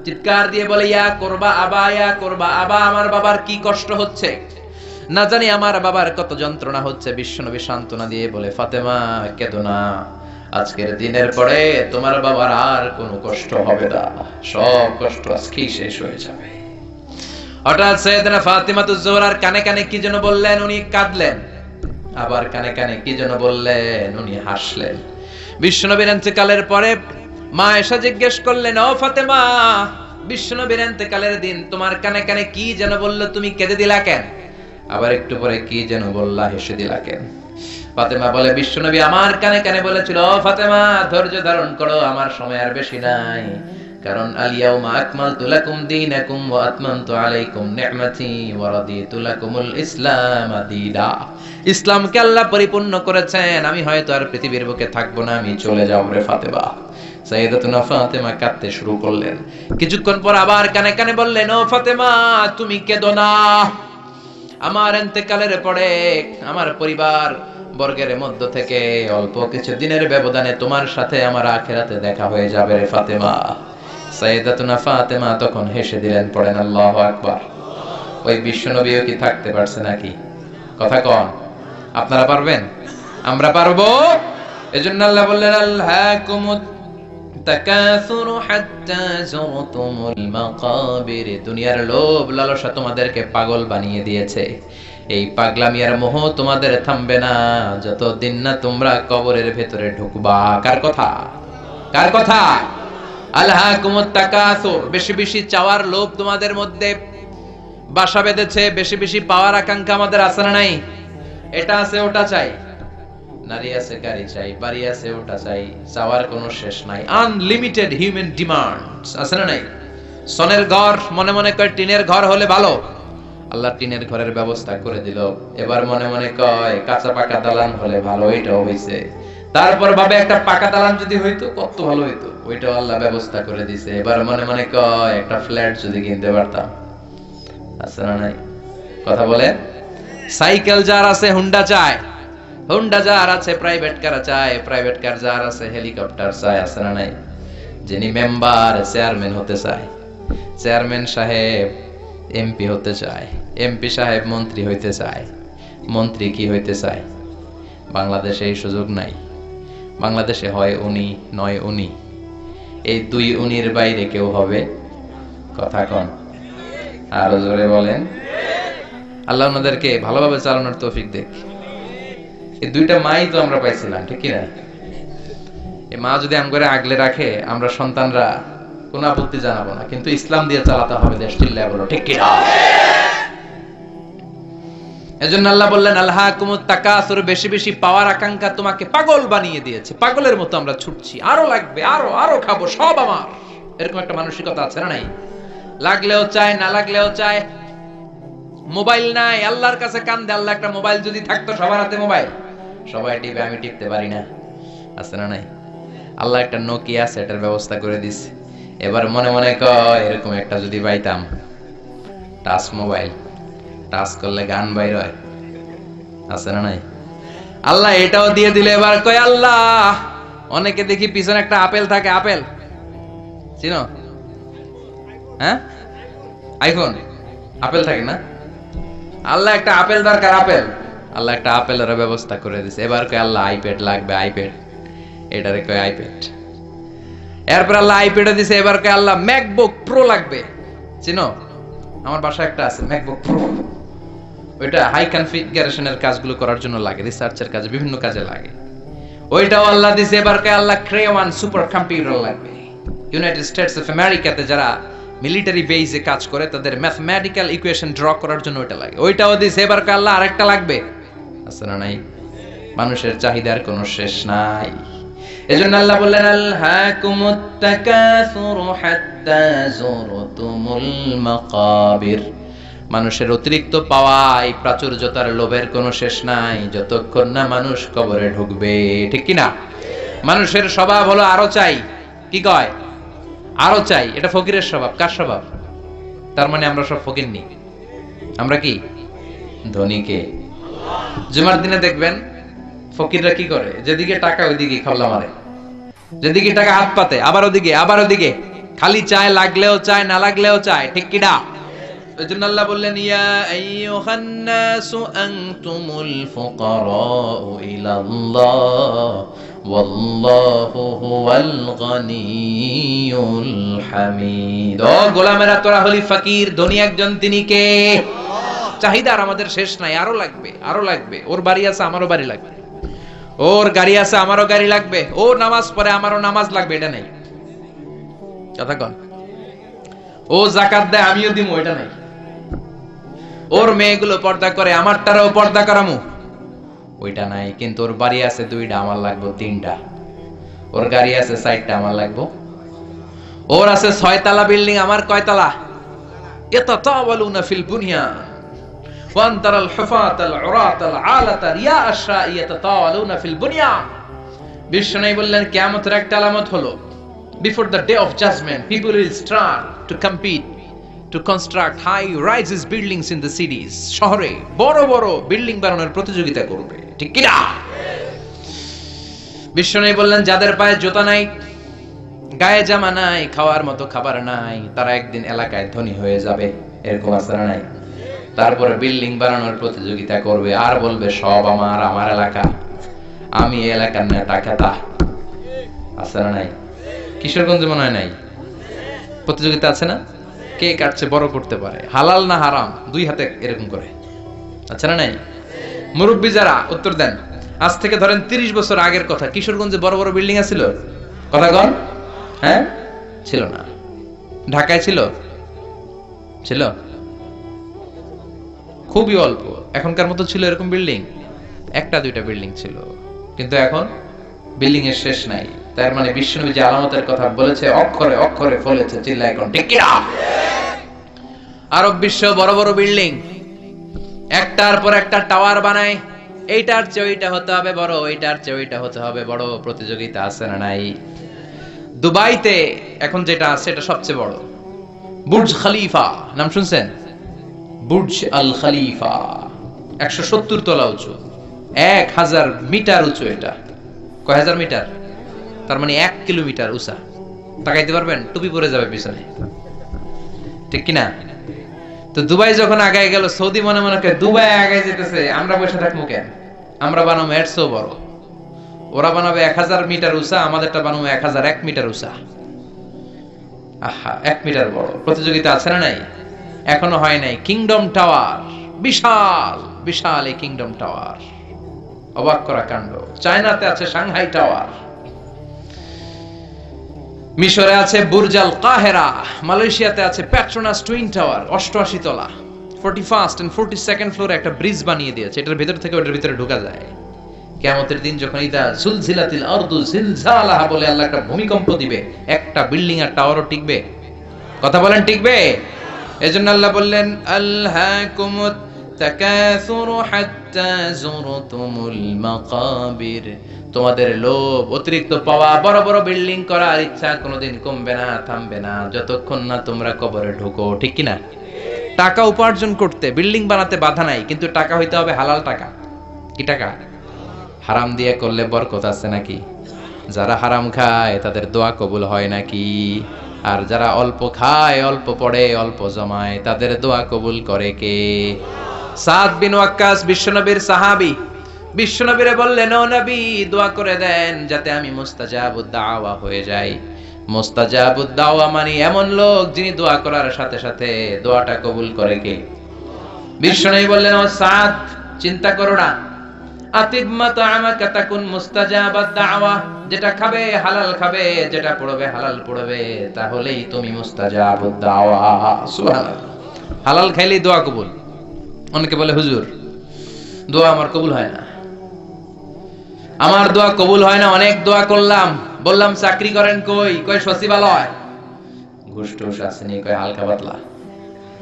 S1: চিৎকার দিয়ে বলে, ইয়া করবা আবা, ইয়া করবা আবা, আমার বাবার কি কষ্ট হচ্ছে, না জানি আমার বাবার কত যন্ত্রণা হচ্ছে। বিশ্বনবী সান্ত্বনা দিয়ে বলে, ফাতেমা কেঁদো না, আজকের দিনের পরে তোমার বাবার আর কোনো কষ্ট হবে না, সব কষ্ট আজকেই শেষ হয়ে যাবে। হঠাৎ সাইয়েদনা ফাতিমাতুজ জোহরার কানে কানে কি যেন বললেন, উনি কাঁদলেন। আবার কানে কানে কি যেন বললেন, উনি হাসলেন। বিশ্বনবীর ইন্তেকালের পরে মা আয়েশা জিজ্ঞেস করলেন, ও ফাতেমা, বিশ্বনবীর ইন্তেকালের দিন তোমার কানে কানে কি যেন বললো, তুমি কেঁদে দিলা কেন? আবার একটু পরে কি যেন বললা, হেসে দিলা কেন? ফাতেমা বলে, বিশ্বনবী আমার কানে কানে বলেছিল, ও ফাতেমা, ধৈর্য ধারণ করো, আমার সময় আর বেশি নাই, কারণ আল ইয়াউমা আকমালতু লাকুম দীনাকুম ওয়া আতমামতু আলাইকুম নি'মাতি ওয়া রাদিতু লাকুমুল ইসলাম দীনা। ইসলামকে আল্লাহ পরিপূর্ণ করেছেন, আমি হয়তো আর পৃথিবীর বুকে থাকবো না, আমি চলে যাব রে ফাতেমা। সাইয়েদাতুনা ফাতেমা কাঁদতে শুরু করলেন। কিছুক্ষণ পর আবার কানে কানে বললেন, ও ফাতেমা তুমি কেঁদো না, আমার ইন্তেকালের পরে আমার পরিবার বর্গের মধ্য থেকে অল্প কিছু দিনের ব্যবধানে তোমার সাথে আমার আখিরাতে দেখা হয়ে যাবে রে ফাতেমা। সাইয়েদাতুনা ফাতেমা তখন হেসে দিলেন, পড়েন আল্লাহু আকবার। ওই বিশ্বনবীও কি থাকতে পারছে নাকি? কথা কন, আপনারা পারবেন? আমরা পারবো? এজন্য আল্লাহ বললেন, আল্লাহকুমুত তাকাসুরু হাত্তা যুরতুমুল মাকাবির। দুনিয়ার লোভ লালসা তোমাদেরকে পাগল বানিয়ে দিয়েছে। এই পাগলামি আর মোহ তোমাদের থামবে না যতদিন না তোমরা কবরের ভেতরে ঢুকবা। কার কথা? কার কথা? আলহাকুমুত তাকাসুর, বেশি বেশি চাওয়ার লোভ তোমাদের মধ্যে বাসা বেঁধেছে। বেশি বেশি পাওয়ার আকাঙ্ক্ষা আমাদের আছে না নাই? এটা আছে ওটা চাই, নারী আছে গাড়ি চাই, বাড়ি আছে ওটা চাই, চাওয়ার কোনো শেষ নাই। আনলিমিটেড হিউম্যান ডিমান্ডস আছে না নাই? সোনের ঘর মনে মনে কয় টিনের ঘর হলে ভালো, আল্লাহ টিনের ঘরের ব্যবস্থা করে দিল। এবার মনে মনে কয় কাঁচা পাকা দালান হলে ভালো, এটাও হইছে। তারপর ভাবে একটা পাকা দালান যদি হইতো কত ভালো হইতো, ওইটাও আল্লাহ ব্যবস্থা করে দিছে। এবার মনে মনে কয় একটা ফ্ল্যাট যদি কিনতে পারতাম, আছে না নাই? কথা বলে। সাইকেল যার আছে হুন্ডা চায়, হুন্ডা যার আছে প্রাইভেট কার চায়, প্রাইভেট কার যার আছে হেলিকপ্টার চায়, আছে না নাই? যিনি মেম্বার চেয়ারম্যান হতে চায়, চেয়ারম্যান সাহেব এমপি হতে চায়, এমপি সাহেব মন্ত্রী হইতে চায়, মন্ত্রী কি হইতে চায়? বাংলাদেশে এই সুযোগ নাই। বাংলাদেশে হয় উনি নয় উনি, এই দুই উনির বাইরে কেউ হবে? কথা কন, আরো জোরে বলেন। আল্লাহ ওনাদেরকে ভালোভাবে চালানোর তৌফিক দেখ। এই দুইটা মাই তো আমরা পাইছিলাম, ঠিক কিনা? এই মা যদি আমগরে আগলে রাখে, আমরা সন্তানরা কোনো আপত্তি জানাবো না, কিন্তু ইসলাম দিয়ে চালাতে হবে দেশ। চিল্লায় বলো ঠিক কিনা? এজন্য আল্লাহ বললেন, আলহাকুমুত তাকাসুর, বেশি বেশি পাওয়ার আকাঙ্ক্ষা তোমাকে পাগল বানিয়ে দিয়েছে। পাগলের মতো আমরা ছুটছি, আরো লাগবে, আরো আরো খাবো, সব আমার। এরকম একটা মানসিকতা আছে না নাই? লাগলেও চায়, না লাগলেও চায়। মোবাইল নাই, আল্লাহর কাছে কান্দে, আল্লাহ একটা মোবাইল যদি থাকতো, সবার হাতে মোবাইল, সবাই টিপে, আমি টিপতে পারি না, আছে না নাই? আল্লাহ একটা নোকিয়া সেটের ব্যবস্থা করে দিছে। এবার মনে মনে কয় এরকম একটা যদি পাইতাম, টাচ মোবাইল, টাচ করলে গান বাইর হয়, আছে না নাই? আল্লাহ এটাও দিয়ে দিলে। এবার কয় আল্লাহ, অনেকে দেখি পিছনে একটা আপেল থাকে, আপেল চিনো? হ্যাঁ, আইফোন আপেল থাকে না? আল্লাহ একটা আপেল দরকার, আপেল, আল্লাহ একটা আপেলের ব্যবস্থা করে দিছে। এবার কয় আল্লাহ আইপ্যাড লাগবে, আইপ্যাড, এটারে কয় আইপ্যাড। এরপর আল্লাহ আইপ্যাড দিছে। এবার কয় আল্লাহ ম্যাকবুক প্রো লাগবে, চিনো? আমার বাসায় একটা আছে ম্যাকবুক প্রো, ওইটা হাই কনফিগারেশনের কাজগুলো করার জন্য লাগে, রিসার্চের কাজে, বিভিন্ন কাজে লাগে, ওইটাও আল্লাহ দিছে। এবার কয় আল্লাহ ক্রেওয়ান সুপার কম্পিউটার লাগবে। ইউনাইটেড স্টেটস অফ আমেরিকাতে যারা মিলিটারি বেসে কাজ করে, তাদের ম্যাথমেটিক্যাল ইকুয়েশন ড্র করার জন্য ওইটা লাগে, ওইটাও দিছে। এবার কয় আল্লাহ আরেকটা লাগবে, আছে না নাই? মানুষের চাহিদার কোনো শেষ নাই। এজন্য আল্লাহ বললেন, আলহাকুমুত তাকাসুরু হাত্তা যুরতুমুল মাকাবির। মানুষের অতিরিক্ত পাওয়া, এই প্রাচুর্যতার লোভের কোনো শেষ নাই যতক্ষণ না মানুষ কবরে ঢুকবে, ঠিক কিনা? মানুষের স্বভাব হলো আরো চাই, কি কয়? আরো চাই। এটা ফকিরের স্বভাব। কার স্বভাব? তার মানে আমরা সব ফকির নি, আমরা কি ধনীকে? জুমার দিনে দেখবেন ফকিররা কি করে, যেদিকে টাকা ওইদিকে খাবলা মারে, যেদিকে টাকা হাত পাতে, আবার ওদিকে, আবার ওদিকে, খালি চায়, লাগলেও চায়, না লাগলেও চায়, ঠিক কিনা? এজন্য আল্লাহ বললেন, ইয়া আইয়ুহান নাসু আনতুমুল ফুকারাউ ইলাল্লাহ ওয়াল্লাহু হুয়াল গনিয়ুল হামিদ। ও গোলামেরা, তোরা হলি ফকির, ধনী একজন, তিনি কে? চাহিদার আমাদের শেষ নাই, আরো লাগবে, আরো লাগবে। ওর বাড়ি আছে, আমারও বাড়ি লাগবে, ওর গাড়ি আছে, আমারও গাড়ি লাগবে, ও নামাজ পড়ে, আমারও নামাজ লাগবে, এটা নাই। কথা কন। ও যাকাত দেয়, আমিও দিমু, এটা নাই। ওর মেয়েগুলো পর্দা করে, আমারটারও পর্দা করামু, ওইটা নাই। কিন্তু ওর বাড়ি আছে 2টা, আমার লাগবে 3টা। ওর গাড়ি আছে 4টা, আমার লাগবে। ওর আছে 6 তলা বিল্ডিং, আমার কয় তলা? ইয়াতাতাওয়ালুনা ফিল বুনিয়ান ওয়া আনতারাল হুফাতাল উরাতাল আলাতা রিয়া আশা ইয়াতাতাওয়ালুনা ফিল বুনিয়ান। বিশ্বনবী বললেন কিয়ামতের একটা আলামত হলো, before the day of judgment people will start to compete to construct high rises buildings in the cities. শহরে বড় বড় বিল্ডিং বানানোর প্রতিযোগিতা করবে, ঠিক কি না? বিশ্বনবী বললেন যাদের পায়ে জুতা নাই, গায়ে জামা নাই, খাওয়ার মতো খাবার নাই, তারা একদিন এলাকায় ধনী হয়ে যাবে। এরকম আছে না নাই? তারপরে বিল্ডিং বানানোর প্রতিযোগিতা করবে আর বলবে সব আমার, আমার এলাকা, আমি এই এলাকার নেতা খেতা। আছে না নাই? কিশোরগঞ্জে মনে হয় নাই? প্রতিযোগিতা আছে না? কে কাটছে বড় করতে পারে, হালাল না হারাম, দুই হাতে এরকম করে। আচ্ছা না নাই? মুরব্বী যারা উত্তর দেন। আজ থেকে ধরেন 30 বছর আগের কথা, কিশোরগঞ্জে বড় বড় বিল্ডিং আছিল? কথা কন। হ্যাঁ, ছিল না। ঢাকায় ছিল? ছিল খুবই অল্প। এখনকার মতো ছিল এরকম বিল্ডিং? একটা দুইটা বিল্ডিং ছিল, কিন্তু এখন বিল্ডিং এর শেষ নাই। তার মানে বিশ্বনবী যে আলামতের কথা বলেছে অক্ষরে অক্ষরে ফলেছে। চিল্লায় এখন ঠিক কি না? আরব বিশ্ব বড় বড় বিল্ডিং, একটার পর একটা টাওয়ার বানায়, এইটার চেয়ে ওইটা হতে হবে বড়, ওইটার চেয়ে ওইটা হতে হবে বড়, প্রতিযোগিতা আছে না নাই? দুবাইতে এখন যেটা আছে এটা সবচেয়ে বড়, বুর্জ খলিফা, নাম শুনছেন? বুর্জ আল খলিফা 170 তলা উঁচু, 1000 মিটার উঁচু। এটা কয় হাজার মিটার? তার মানে 1 কিলোমিটার উঁচা। তাকাইতে পারবেন? টুপি পরে যাবে পিছনে, ঠিক কিনা? তো দুবাই যখন আগায় গেল, সৌদি মনে মনে করে দুবাই আগায় যেতেছে, আমরা বসে থাকবো কেন? আমরা বানাবো এর চেয়েও বড়। ওরা বানাবে 1000 মিটার উঁচা, আমাদেরটা বানাবো 1001 মিটার উঁচা। আহা, 1 মিটার বড়। প্রতিযোগিতা আছে না নাই? এখনো হয় নাই। কিংডম টাওয়ার, বিশাল বিশাল এই কিংডম টাওয়ার, অবাক করা কাণ্ড। চায়নাতে আছে সাংহাই টাওয়ার, মিশরে আছে বুর্জ আল কাহেরা, মালয়েশিয়াতে আছে পেট্রোনাস টুইন টাওয়ার 88 তলা, 41st and 42nd ফ্লোরে একটা ব্রিজ বানিয়ে দিয়েছে, এটার ভিতর থেকে ওটার ভিতরে ঢোকা যায়। কিয়ামতের দিন যখন ইদা জুলজিলাতিল আরদু জিলজালাহা বলে আল্লাহ একটা ভূমিকম্প দিবে, একটা বিল্ডিং আর টাওয়ারও টিকবে? কথা বলেন, টিকবে? এজন্য আল্লাহ বললেন আলহাকুমুত তাকাসুরু হাত্তা যুরতুমুল মাকাবির। তোমাদের লোভ, অতিরিক্ত পাওয়া, বড় বড় বিল্ডিং করার ইচ্ছা কোনোদিন কমবে না, থামবে না, যতক্ষণ না তোমরা কবরে ঢুকো, ঠিক কি না? টাকা উপার্জন করতে, বিল্ডিং বানাতে বাধা নাই, কিন্তু টাকা হইতে হবে হালাল টাকা। কি টাকা? হারাম দিয়ে করলে বরকত আছে নাকি? যারা হারাম খায় তাদের দোয়া কবুল হয় নাকি? আর যারা অল্প খায়, অল্প পড়ে, অল্প জমায়, তাদের দোয়া কবুল করে কে? সাদ বিন ওয়াক্কাস বিশ্বনবীর সাহাবী, বিশ্বনবীরে বললেন ও নবী দোয়া করে দেন যাতে আমি মুস্তাজাবুদ দাওয়া হয়ে যাই। মুস্তাজাবুদ দাওয়া মানে এমন লোক যিনি দোয়া করার সাথে সাথে দোয়াটা কবুল করে কে? বিশ্বনবী বললেন ও সাদ, চিন্তা করো না, আতিব মাতআমাকা তাকুন মুস্তাজাবাদ দাওয়া, যেটা খাবে হালাল খাবে, যেটা পড়বে হালাল পড়বে, তাহলেই তুমি মুস্তাজাবুদ দাওয়া। সুবহানাল্লাহ। হালাল খাইলেই দোয়া কবুল। অনেকে বলে হুজুর দোয়া আমার কবুল হয় না, আমার দোয়া কবুল হয় না, অনেক দোয়া করলাম, বললাম চাকরি করেন কই, কয় সচিবালয়, ঘুষ টুস আসেনি, কয় হালকা পাতলা।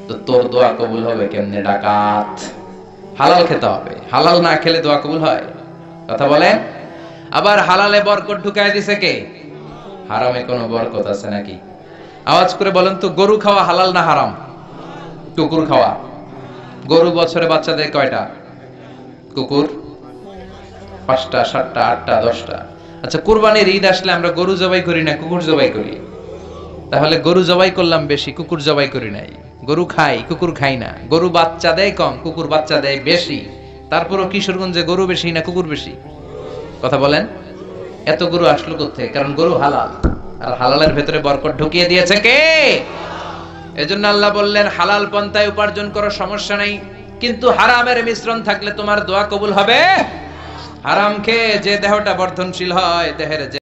S1: তো তোর দোয়া কবুল হবে কেমনে? ডাকাত। হালাল খেতে হবে, হালাল না খেলে দোয়া কবুল হয়? কথা বলেন। আবার হালালে বরকত ঢুকায় দিছে কে? হারামে কোনো বরকত আছে নাকি? আওয়াজ করে বলেন তো, গরু খাওয়া হালাল না হারাম? কুকুর খাওয়া। গরু বছরে বাচ্চা দেয় কয়টা? কুকুর 5টা, 7টা, 8টা, 10টা। আচ্ছা, কুরবানির ঈদ আসলে আমরা গরু জবাই করি না কুকুর জবাই করি? তাহলে গরু জবাই করলাম বেশি, কুকুর জবাই করি নাই। গরু খাই, কুকুর খাই না। গরু বাচ্চা দেয় কম, কুকুর বাচ্চা দেয় বেশি। তারপরও কিশোরগঞ্জে গরু বেশি না কুকুর বেশি? কথা বলেন। এত গরু আসলো কোথেকে? কারণ গরু হালাল, আর হালালের ভেতরে বরকত ঢুকিয়ে দিয়েছে কে? এজন্য আল্লাহ বললেন হালাল পন্থায় উপার্জন করো, সমস্যা নাই, কিন্তু হারামের মিশ্রণ থাকলে তোমার দোয়া কবুল হবে। হারাম খেয়ে যে দেহটা বর্ধনশীল হয়, দেহের